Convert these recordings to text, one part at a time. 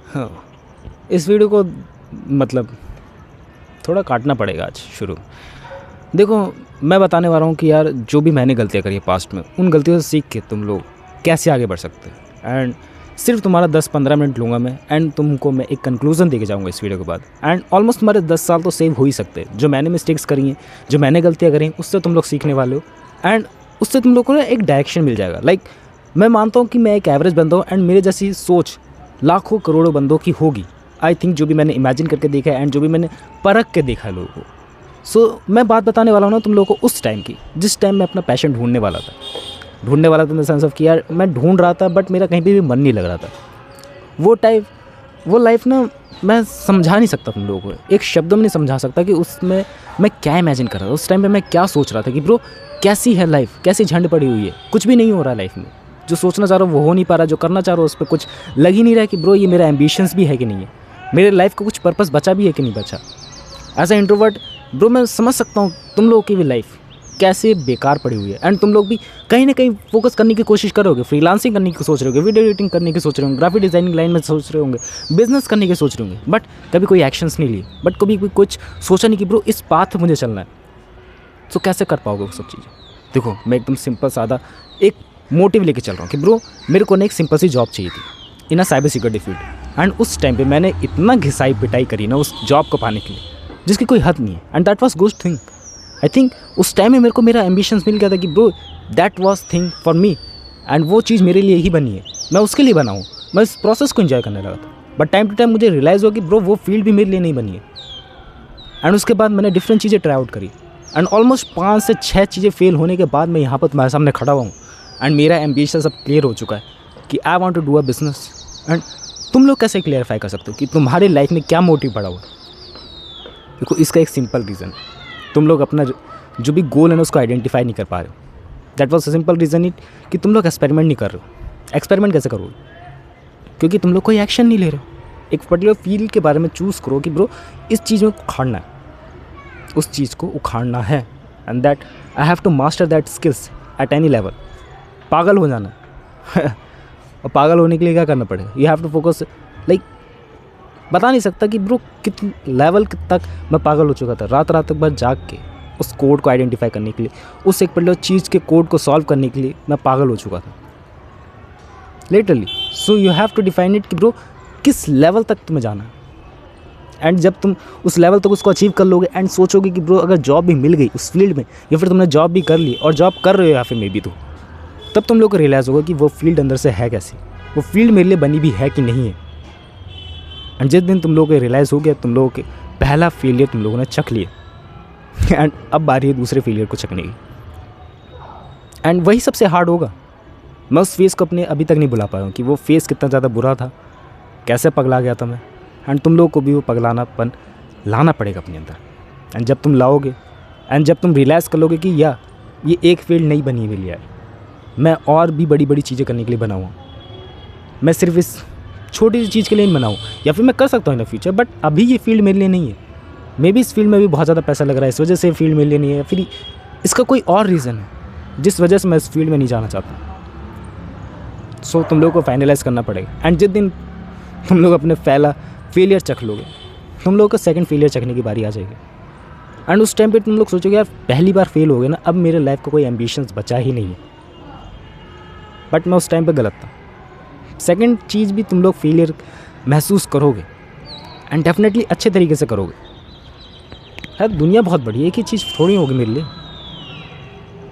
हाँ, इस वीडियो को मतलब थोड़ा काटना पड़ेगा आज शुरू। देखो, मैं बताने वाला हूँ कि यार जो भी मैंने गलतियाँ करी है पास्ट में, उन गलतियों से सीख के तुम लोग कैसे आगे बढ़ सकते हैं। एंड सिर्फ तुम्हारा 10-15 मिनट लूँगा मैं, एंड तुमको मैं एक कंक्लूजन देके जाऊँगा इस वीडियो के बाद। एंड ऑलमोस्ट तुम्हारे 10 साल तो सेव हो ही सकते हैं। जो मैंने मिस्टेक्स करी हैं, जो मैंने गलतियाँ करी हैं, उससे तुम लोग सीखने वाले हो। एंड उससे तुम लोग को ना एक डायरेक्शन मिल जाएगा। मैं मानता हूँ कि मैं एक एवरेज बंदा हूँ, एंड मेरे जैसी सोच लाखों करोड़ों बंदों की होगी। आई थिंक जो भी मैंने इमेजिन करके देखा है एंड जो भी मैंने परख के देखा है लोगों को। सो मैं बात बताने वाला हूँ ना तुम लोगों को उस टाइम की, जिस टाइम मैं अपना पैशन ढूंढने वाला था इन द सेंस ऑफ कि यार मैं ढूंढ रहा था बट मेरा कहीं पे भी मन नहीं लग रहा था। वो लाइफ ना मैं समझा नहीं सकता तुम लोगों को, एक शब्दों में नहीं समझा सकता कि उसमें मैं क्या इमेजिन कर रहा था। उस टाइम पे मैं क्या सोच रहा था कि ब्रो कैसी है लाइफ, कैसी झंड पड़ी हुई है, कुछ भी नहीं हो रहा लाइफ में। जो सोचना चाह रहा हूँ वो हो नहीं पा रहा, जो करना चाह रहा हूँ उस पर कुछ लग ही नहीं रहा है कि ब्रो ये मेरा एम्बिशंस भी है कि नहीं है, मेरे लाइफ का कुछ पर्पस बचा भी है कि नहीं बचा। एज ए इंट्रोवर्ट ब्रो मैं समझ सकता हूँ तुम लोगों की भी लाइफ कैसे बेकार पड़ी हुई है। एंड तुम लोग भी कहीं ना कहीं फोकस करने की कोशिश करोगे, फ्रीलांसिंग करने की सोच रहे होगे, वीडियो एडिटिंग करने की सोच रहे होंगे, ग्राफिक डिज़ाइनिंग लाइन में सोच रहे होंगे, बिजनेस करने की सोच रहे होंगे, बट कभी कोई एक्शंस नहीं लिए, बट कभी कोई कुछ सोचा नहीं कि ब्रो इस पाथ पे मुझे चलना है। तो कैसे कर पाओगे वो सब चीज़ें। देखो, मैं एकदम सिंपल सादा एक मोटिव लेके चल रहा हूँ कि ब्रो मेरे को ना एक सिंपल सी जॉब चाहिए थी in a cyber security field. And उस टाइम पे मैंने इतना घिसाई पिटाई करी ना उस जॉब को पाने के लिए जिसकी कोई हद नहीं है। And that was good thing. I think उस टाइम में मेरे को मेरा एम्बिशंस मिल गया था कि bro that was thing for me, and वो चीज़ मेरे लिए ही बनी है, मैं उसके लिए बना हूँ। मैं इस प्रोसेस को एंजॉय करने लगा था। बट टाइम टू टाइम मुझे रियलाइज़ हुआ कि ब्रो वो फील्ड भी मेरे लिए नहीं बनी है। एंड उसके बाद मैंने डिफरेंट चीज़ें ट्राई आउट करी, एंड ऑलमोस्ट 5 से 6 चीज़ें फेल होने के बाद मैं यहाँ पर तुम्हारे सामने खड़ा हुआ हूँ। एंड मेरा एम्बिशन सब क्लियर हो चुका है कि I want to do a business. And तुम लोग कैसे क्लियरफाई कर सकते हो कि तुम्हारी लाइफ में क्या मोटिव पड़ा हुआ है। देखो, इसका एक सिंपल रीज़न, तुम लोग अपना जो भी गोल है ना उसको आइडेंटिफाई नहीं कर पा रहे हो। That was a simple reason it कि तुम लोग एक्सपेरिमेंट नहीं कर रहे हो। एक्सपेरिमेंट कैसे करोगे? क्योंकि तुम लोग कोई एक्शन नहीं ले रहे हो। एक पर्टिकुलर फील्ड के बारे में चूज़ करो कि ब्रो इस चीज़ में उखाड़ना है, उस चीज़ को उखाड़ना है, and that I have to master that skills at any level. पागल हो जाना और पागल होने के लिए क्या करना पड़ेगा? You have to focus. बता नहीं सकता कि ब्रो कितने लेवल तक मैं पागल हो चुका था। रात तक भर जाग के उस कोड को आइडेंटिफाई करने के लिए, उस एक पर्टिकुलर चीज़ के कोड को सॉल्व करने के लिए मैं पागल हो चुका था literally. So you have to define it कि ब्रो किस लेवल तक तुम्हें जाना है। एंड जब तुम उस लेवल तक उसको अचीव कर लोगे एंड सोचोगे कि ब्रो अगर जॉब भी मिल गई उस फील्ड में, या फिर तुमने जॉब भी कर ली और जॉब कर रहे हो या फिर मे बी, तो तब तुम लोग को रियलाइज़ होगा कि वो फील्ड अंदर से है कैसी, वो फील्ड मेरे लिए बनी भी है कि नहीं है। एंड जिस दिन तुम लोगों को रियलाइज़ हो गया, तुम लोगों के पहला फेलियर तुम लोगों ने चख लिया एंड अब बारी है दूसरे फेलियर को चखने की। एंड वही सबसे हार्ड होगा। मैं उस फेस को अपने अभी तक नहीं भुला पाया हूँ कि वो फेस कितना ज़्यादा बुरा था, कैसे पगला गया था मैं। एंड तुम लोगों को भी वो पगलानापन लाना पड़ेगा अपने अंदर। एंड जब तुम लाओगे एंड जब तुम रियलाइज़ कर लोगे कि ये एक फील्ड नहीं बनी है मेरे लिए, मैं और भी बड़ी बड़ी चीज़ें करने के लिए बना हुआ, मैं सिर्फ इस छोटी सी चीज़ के लिए नहीं बनाऊँ, या फिर मैं कर सकता हूँ इन द फ्यूचर बट अभी ये फील्ड मेरे लिए नहीं है। मे बी इस फील्ड में भी बहुत ज़्यादा पैसा लग रहा है, इस वजह से फील्ड मेरे लिए नहीं है, या फिर इसका कोई और रीज़न है जिस वजह से मैं इस फील्ड में नहीं जाना चाहता। सो तुम लोग को फाइनलाइज़ करना पड़ेगा। एंड जिस दिन तुम लोग अपने फेलियर चख लोगे, तुम लोगों को सेकंड फेलियर चखने की बारी आ जाएगी। एंड उस टाइम पे तुम लोग सोचोगे यार पहली बार फेल हो गए ना, अब मेरे लाइफ का कोई एम्बिशंस बचा ही नहीं है। बट मैं उस टाइम पे गलत था। सेकंड चीज़ भी तुम लोग फेलियर महसूस करोगे एंड डेफिनेटली अच्छे तरीके से करोगे। यार दुनिया बहुत बड़ी है, एक ही चीज़ थोड़ी होगी मेरे लिए,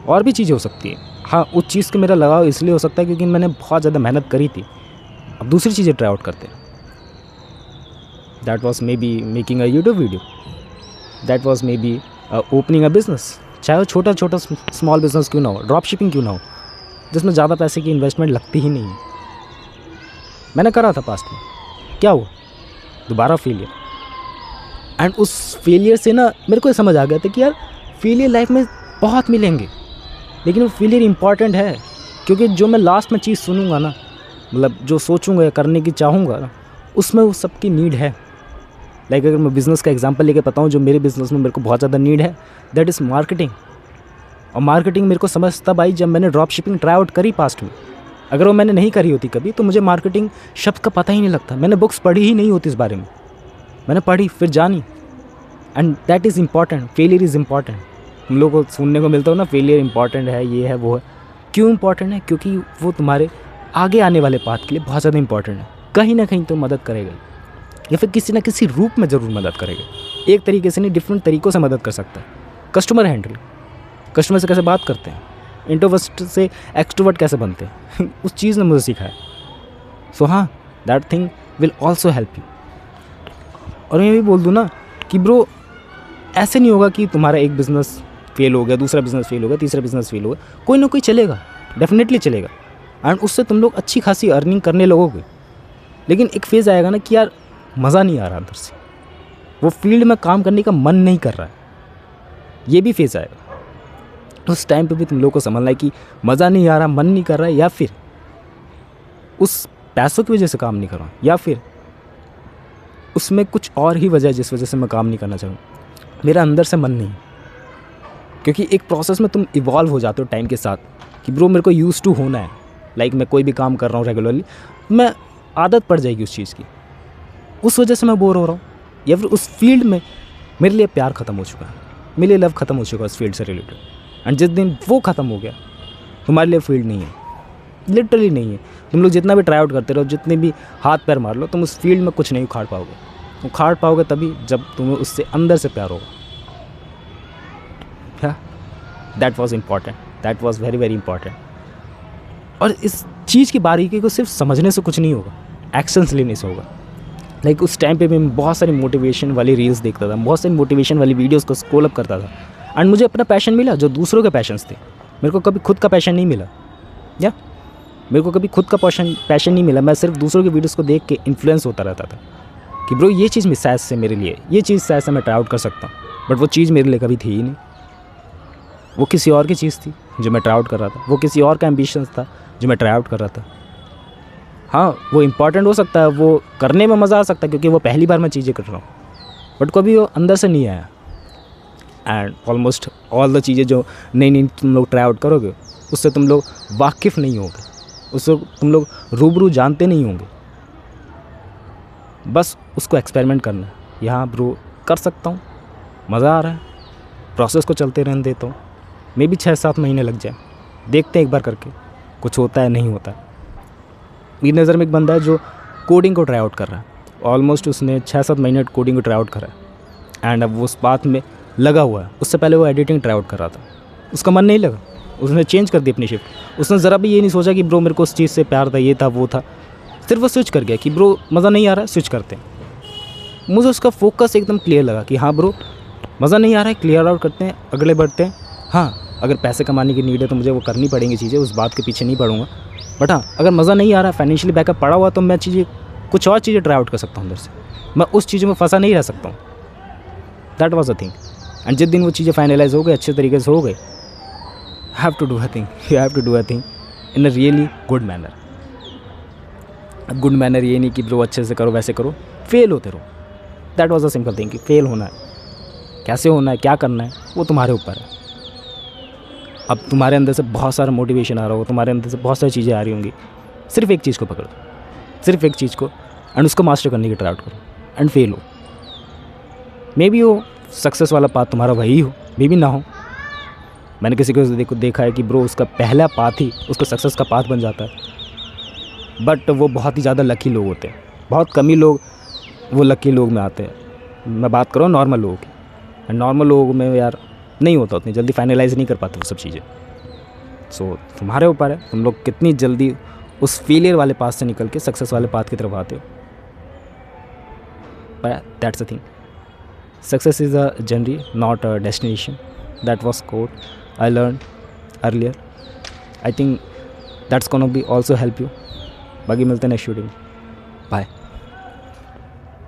और भी चीज़ें हो सकती है। हाँ, उस चीज़ को मेरा लगाव इसलिए हो सकता है क्योंकि मैंने बहुत ज़्यादा मेहनत करी थी। अब दूसरी चीज़ें ट्राई आउट करते हैं। That was may be making a YouTube video, that was may be opening a business, चाहे वो छोटा छोटा स्मॉल बिजनेस क्यों ना हो, ड्रॉप शिपिंग क्यों ना हो, जिसमें ज़्यादा पैसे की इन्वेस्टमेंट लगती ही नहीं है। मैंने करा था पास्ट में, क्या हुआ? दोबारा फेलियर। एंड उस फेलियर से ना मेरे को समझ आ गया था कि यार फेलियर लाइफ में बहुत मिलेंगे, लेकिन वो फेलियर इंपॉर्टेंट है। क्योंकि जो मैं लास्ट में चीज़ सुनूंगा ना, मतलब जो सोचूंगा या करने की चाहूँगा ना, उसमें वो सबकी नीड है। अगर मैं बिज़नेस का एग्जांपल लेके बताऊँ, जो मेरे बिज़नेस में मेरे को बहुत ज़्यादा नीड है, दैट इज़ मार्केटिंग। और मार्केटिंग मेरे को समझ तब आई जब मैंने ड्रॉप शिपिंग ट्राई आउट करी पास्ट में। अगर वो मैंने नहीं करी होती कभी तो मुझे मार्केटिंग शब्द का पता ही नहीं लगता। मैंने बुक्स पढ़ी ही नहीं होती इस बारे में, मैंने पढ़ी फिर जानी। And that is important, failure is important. हम लोग को सुनने को मिलता हो ना, फेलियर इंपॉर्टेंट है, ये है वो है। क्यों इंपॉर्टेंट है? क्योंकि वो तुम्हारे आगे आने वाले पाथ के लिए बहुत ज़्यादा इंपॉर्टेंट है। कहीं ना कहीं तो मदद करेगा या फिर किसी ना किसी रूप में ज़रूर मदद करेगा। एक तरीके से नहीं, डिफरेंट तरीक़ों से मदद कर सकता है। कस्टमर हैंडल, कस्टमर से कैसे बात करते हैं, इंट्रोवर्ट से एक्सट्रोवर्ट कैसे बनते हैं उस चीज़ ने मुझे सिखाया। सो हाँ, that thing will also help you. और मैं भी बोल दूँ ना कि ब्रो, ऐसे नहीं होगा कि तुम्हारा एक बिज़नेस फेल हो गया, दूसरा बिज़नेस फेल हो गया, तीसरा बिज़नेस फेल हो गया, कोई ना कोई चलेगा, डेफिनेटली चलेगा। एंड उससे तुम लोग अच्छी खासी अर्निंग करने लगोगे। लेकिन एक फेज़ आएगा ना कि यार मज़ा नहीं आ रहा अंदर से, वो फील्ड में काम करने का मन नहीं कर रहा है, ये भी फेज़ आएगा। उस टाइम पे भी तुम लोग को समझना है कि मज़ा नहीं आ रहा, मन नहीं कर रहा है, या फिर उस पैसों की वजह से काम नहीं कर रहा हूँ, या फिर उसमें कुछ और ही वजह है जिस वजह से मैं काम नहीं करना चाहूँ, मेरा अंदर से मन नहीं। क्योंकि एक प्रोसेस में तुम इवॉल्व हो जाते हो टाइम के साथ कि ब्रो मेरे को यूज़ टू होना है। लाइक मैं कोई भी काम कर रहा हूँ रेगुलरली, मैं आदत पड़ जाएगी उस चीज़ की, उस वजह से मैं बोर हो रहा हूँ। या फिर उस फील्ड में मेरे लिए प्यार ख़त्म हो चुका है, मेरे लिए लव ख़त्म हो चुका है उस फील्ड से रिलेटेड। एंड जिस दिन वो ख़त्म हो गया, तुम्हारे लिए फील्ड नहीं है, लिटरली नहीं है। तुम लोग जितना भी ट्राई आउट करते रहो, जितने भी हाथ पैर मार लो, तुम उस फील्ड में कुछ नहीं उखाड़ पाओगे। उखाड़ पाओगे तभी जब तुम्हें उससे अंदर से प्यार होगा। That was important, that was very very important. और इस चीज़ की बारीकी को सिर्फ समझने से कुछ नहीं होगा, एक्शंस लेने से होगा। लाइक उस टाइम पे मैं बहुत सारी मोटिवेशन वाली रील्स देखता था, बहुत सारी मोटिवेशन वाली वीडियोस को स्क्रॉल अप करता था। एंड मुझे अपना पैशन मिला जो दूसरों के पैशंस थे, मेरे को कभी खुद का पैशन नहीं मिला। या मेरे को कभी खुद का पैशन नहीं मिला। मैं सिर्फ दूसरों की वीडियोस को देख के इन्फ्लुएंस होता रहता था कि ब्रो ये चीज़ शायद से मेरे लिए, ये चीज़ शायद से मैं ट्राई आउट कर सकता हूँ, बट वो चीज़ मेरे लिए कभी थी ही नहीं। वो किसी और की चीज़ थी जो मैं ट्राई आउट कर रहा था, वो किसी और का एम्बिशंस था जो मैं ट्राई आउट कर रहा था। हाँ, वो इम्पॉर्टेंट हो सकता है, वो करने में मज़ा आ सकता है क्योंकि वो पहली बार मैं चीज़ें कर रहा हूँ, बट कभी वो अंदर से नहीं आया। एंड ऑलमोस्ट ऑल द चीज़ें जो नई नई तुम लोग ट्राई आउट करोगे, उससे तुम लोग वाकिफ़ नहीं होगे, उससे तुम लोग रूबरू जानते नहीं होंगे। बस उसको एक्सपेरिमेंट करना है। यहाँ ब्रो कर सकता हूँ, मज़ा आ रहा है, प्रोसेस को चलते रहने देता हूँ। मे भी 6-7 महीने लग जाए, देखते हैं एक बार करके कुछ होता है नहीं होता है। मेरी नज़र में एक बंदा है जो कोडिंग को ट्राई आउट कर रहा है, ऑलमोस्ट उसने 6-7 महीने कोडिंग को ट्राई आउट करा है एंड अब वो उस बात में लगा हुआ है। उससे पहले वो एडिटिंग ट्राई आउट कर रहा था, उसका मन नहीं लगा, उसने चेंज कर दी अपनी शिफ्ट। उसने ज़रा भी ये नहीं सोचा कि ब्रो मेरे को उस चीज़ से प्यार था, ये था वो था, सिर्फ वो स्विच कर गया कि ब्रो मज़ा नहीं आ रहा है, स्विच करते हैं। मुझे उसका फोकस एकदम क्लियर लगा कि हाँ ब्रो मज़ा नहीं आ रहा है, क्लियर आउट करते हैं, अगले बढ़ते हैं। हाँ, अगर पैसे कमाने की नीड है तो मुझे वो करनी पड़ेंगी चीज़ें, उस बात के पीछे नहीं पड़ूंगा। बट हाँ, अगर मज़ा नहीं आ रहा, फाइनेंशियली बैकअप पड़ा हुआ, तो मैं चीज़ें कुछ और चीज़ें ट्राई आउट कर सकता हूँ अंदर से। मैं उस चीज़ों में फंसा नहीं रह सकता हूँ। That was a thing. And जिस दिन वो चीज़ें फाइनलाइज हो गई, अच्छे तरीके से हो गई, have to do a thing, you have to do a thing in a really good manner. Good manner ये नहीं कि ब्रो अच्छे से करो, वैसे करो, फेल होते रहो। That was a simple thing कि फेल होना है, कैसे होना है, क्या करना है, वो तुम्हारे ऊपर है। अब तुम्हारे अंदर से बहुत सारा मोटिवेशन आ रहा हो, तुम्हारे अंदर से बहुत सारी चीज़ें आ रही होंगी, सिर्फ एक चीज़ को पकड़ो, सिर्फ एक चीज़ को, एंड उसको मास्टर करने की ट्राई आउट करो एंड फेल हो। मे बी वो सक्सेस वाला पाथ तुम्हारा वही हो, मे बी ना हो। मैंने किसी को देखा है कि ब्रो उसका पहला पाथ ही उसको सक्सेस का पाथ बन जाता है, बट वो बहुत ही ज़्यादा लकी लोग होते हैं। बहुत कम ही लोग वो लकी लोग में आते हैं। मैं बात करूँ नॉर्मल लोगों की, नॉर्मल लोगों में यार नहीं होता, उतनी जल्दी फाइनलाइज नहीं कर पाते वो सब चीज़ें। सो तुम्हारे ऊपर है, तुम लोग कितनी जल्दी उस फेलियर वाले पाथ से निकल के सक्सेस वाले पाथ की तरफ आते हो। That's a thing, success is a journey not a destination. That was quote I learn earlier. I think that's gonna be also help you. बाकी मिलते हैं नेक्स्ट वीडियो में, बाय।